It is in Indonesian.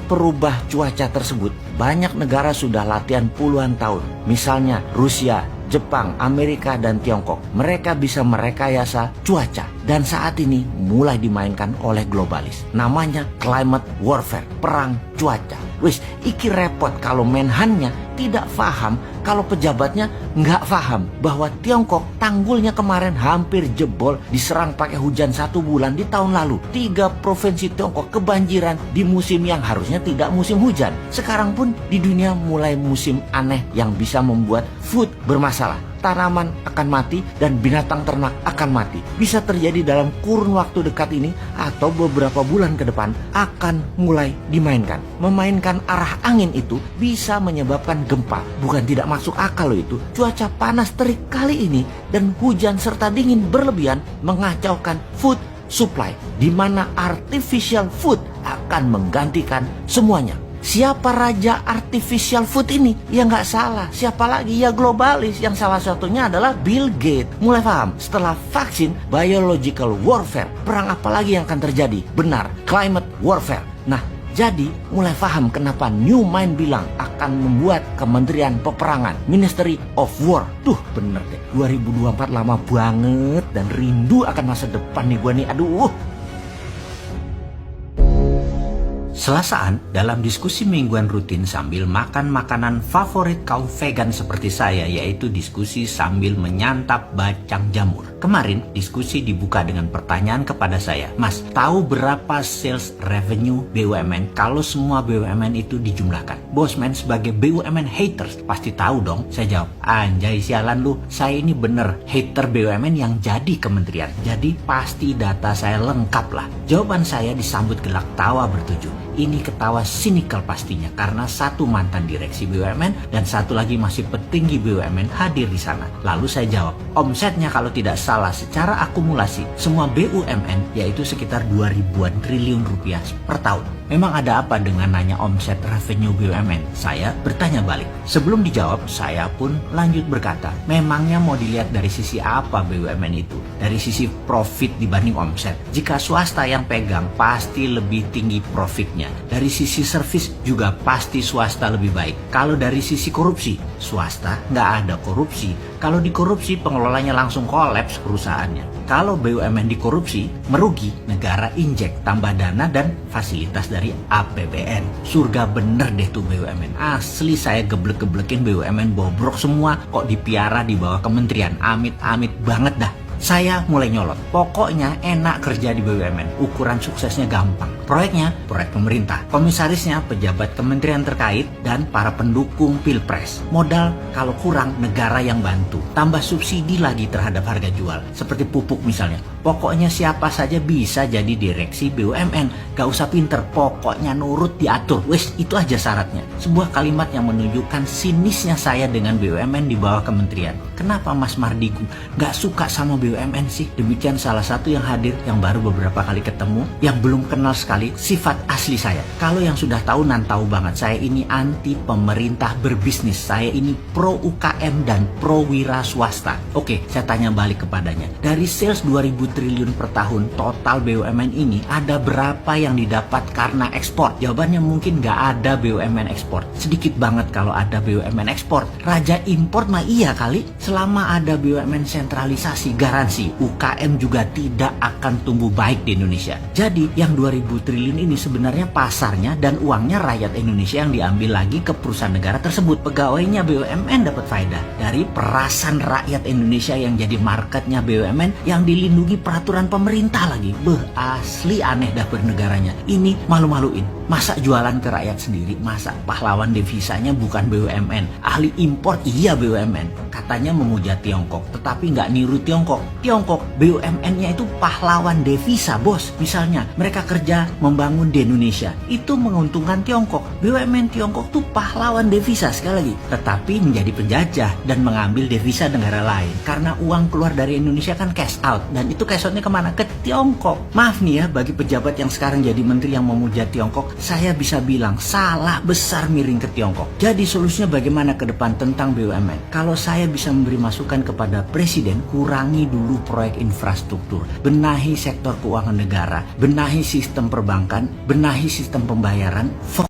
perubah cuaca tersebut, banyak negara sudah latihan puluhan tahun. Misalnya Rusia, Jepang, Amerika, dan Tiongkok. Mereka bisa merekayasa cuaca. Dan saat ini mulai dimainkan oleh globalis. Namanya climate warfare, perang cuaca. Wis, iki repot kalau menhannya tidak paham, kalau pejabatnya nggak paham bahwa Tiongkok tanggulnya kemarin hampir jebol diserang pakai hujan 1 bulan di tahun lalu. 3 provinsi Tiongkok kebanjiran di musim yang harusnya tidak musim hujan. Sekarang pun di dunia mulai musim aneh yang bisa membuat food bermasalah. Tanaman akan mati dan binatang ternak akan mati. Bisa terjadi dalam kurun waktu dekat ini atau beberapa bulan ke depan akan mulai dimainkan. Memainkan arah angin itu bisa menyebabkan gempa. Bukan tidak masuk akal loh itu. Cuaca panas terik kali ini dan hujan serta dingin berlebihan mengacaukan food supply, di mana artificial food akan menggantikan semuanya. Siapa raja artificial food ini? Ya nggak salah. Siapa lagi? Ya globalis, yang salah satunya adalah Bill Gates. Mulai paham? Setelah vaksin, biological warfare. Perang apa lagi yang akan terjadi? Benar, climate warfare. Nah, jadi mulai paham kenapa New Mind bilang akan membuat Kementerian Peperangan, Ministry of War. Tuh bener deh, 2024 lama banget dan rindu akan masa depan nih gua nih. Aduh. Selasaan dalam diskusi mingguan rutin sambil makan makanan favorit kaum vegan seperti saya, yaitu diskusi sambil menyantap bacang jamur. Kemarin diskusi dibuka dengan pertanyaan kepada saya, Mas, tahu berapa sales revenue BUMN kalau semua BUMN itu dijumlahkan? Bosman sebagai BUMN haters pasti tahu dong. Saya jawab, anjay sialan lu, saya ini bener hater BUMN yang jadi kementerian. Jadi pasti data saya lengkap lah. Jawaban saya disambut gelak tawa bertujuh. Ini ketawa sinikal pastinya karena satu mantan direksi BUMN dan satu lagi masih petinggi BUMN hadir di sana. Lalu saya jawab, omsetnya kalau tidak salah secara akumulasi semua BUMN yaitu sekitar 2.000-an triliun rupiah per tahun. Memang ada apa dengan nanya omset revenue BUMN? Saya bertanya balik. Sebelum dijawab, saya pun lanjut berkata, memangnya mau dilihat dari sisi apa BUMN itu? Dari sisi profit dibanding omset. Jika swasta yang pegang, pasti lebih tinggi profitnya. Dari sisi servis juga pasti swasta lebih baik. Kalau dari sisi korupsi, swasta nggak ada korupsi. Kalau dikorupsi, pengelolanya langsung kolaps perusahaannya. Kalau BUMN dikorupsi, merugi, negara injek, tambah dana dan fasilitas dari APBN. Surga bener deh tuh BUMN. Asli saya geblek-geblekin BUMN bobrok semua kok dipiara di bawah kementerian. Amit-amit banget dah. Saya mulai nyolot. Pokoknya enak kerja di BUMN. Ukuran suksesnya gampang. Proyeknya, proyek pemerintah. Komisarisnya, pejabat kementerian terkait dan para pendukung pilpres. Modal kalau kurang, negara yang bantu. Tambah subsidi lagi terhadap harga jual. Seperti pupuk misalnya. Pokoknya siapa saja bisa jadi direksi BUMN. Gak usah pinter, pokoknya nurut diatur. Wes, itu aja syaratnya. Sebuah kalimat yang menunjukkan sinisnya saya dengan BUMN di bawah kementerian. Kenapa Mas Mardigu gak suka sama BUMN sih? Demikian salah satu yang hadir yang baru beberapa kali ketemu, yang belum kenal sekali sifat asli saya. Kalau yang sudah tahu nan tahu banget, saya ini anti pemerintah berbisnis. Saya ini pro UKM dan pro wira swasta. Oke, saya tanya balik kepadanya. Dari sales 2.000 triliun per tahun total BUMN ini, ada berapa yang didapat karena ekspor? Jawabannya mungkin nggak ada BUMN ekspor. Sedikit banget kalau ada BUMN ekspor. Raja import mah iya kali. Selama ada BUMN sentralisasi, garansi UKM juga tidak akan tumbuh baik di Indonesia. Jadi yang 2.000 triliun ini sebenarnya pasarnya dan uangnya rakyat Indonesia yang diambil lagi ke perusahaan negara tersebut. Pegawainya BUMN dapat faedah dari perasan rakyat Indonesia yang jadi marketnya BUMN yang dilindungi peraturan pemerintah lagi. Asli aneh dah bernegaranya. Ini malu-maluin. Masa jualan ke rakyat sendiri? Masa pahlawan devisanya bukan BUMN? Ahli impor iya BUMN. Katanya memuja Tiongkok, tetapi nggak niru Tiongkok. Tiongkok BUMN-nya itu pahlawan devisa, bos. Misalnya mereka kerja membangun di Indonesia, itu menguntungkan Tiongkok. BUMN Tiongkok tuh pahlawan devisa sekali lagi, tetapi menjadi penjajah dan mengambil devisa negara lain. Karena uang keluar dari Indonesia kan cash out, dan itu cash outnya kemana? Ke Tiongkok. Maaf nih ya, bagi pejabat yang sekarang jadi menteri yang memuja Tiongkok, saya bisa bilang salah besar miring ke Tiongkok. Jadi solusinya bagaimana ke depan tentang BUMN? Kalau saya bisa memberi masukan kepada Presiden, kurangi dulu proyek infrastruktur, benahi sektor keuangan negara, benahi sistem perbankan, benahi sistem pembayaran, fokus